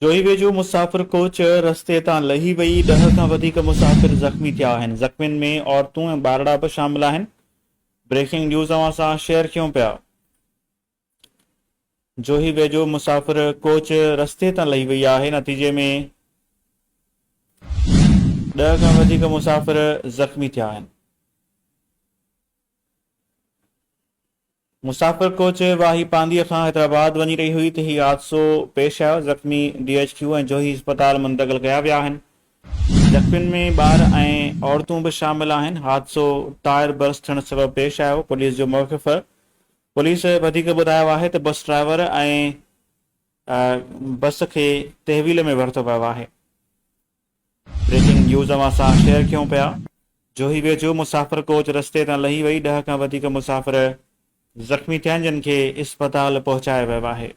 जोही वेझो मुसाफ़िर कोच रस्ते तां लही वई, 10 खां वधीक मुसाफ़िर ज़ख़्मी थिया आहिनि। ज़ख़्मियुनि में औरतूं ऐं ॿारड़ा बि शामिल आहिनि। ब्रेकिंग न्यूज़ अवां सां शेयर कयूं पिया। जोही वेझो मुसाफ़िर कोच रस्ते तां लही वई आहे। नतीजे में 10 खां वधीक मुसाफ़िर ज़ख़्मी थिया आहिनि। मुसाफ़िर कोच वाही पांदीअ खां हैदराबाद वञी रही हुई त हीउ हादसो पेश आयो। ज़ख़्मी DHQ ऐं जोही अस्पताल मुंतक़िल कया विया आहिनि। ज़ख़्मियुनि में ॿार ऐं औरतूं बि शामिल आहिनि। हादसो टायर बर्स्ट थियण सबबि पेश आयो। पुलिस जो मौक़िफ़। पुलिस वधीक ॿुधायो आहे त बस ड्राइवर ऐं बस खे तहवील में वरितो वियो आहे। ब्रेकिंग न्यूज़ अवां सां शेयर कयूं पिया। जोही वेझो मुसाफ़िर कोच रस्ते तां लही वई, 10 खां वधीक मुसाफ़िर ज़ख़्मी थिया आहिनि, जिन खे अस्पताल पहुचायो वियो आहे।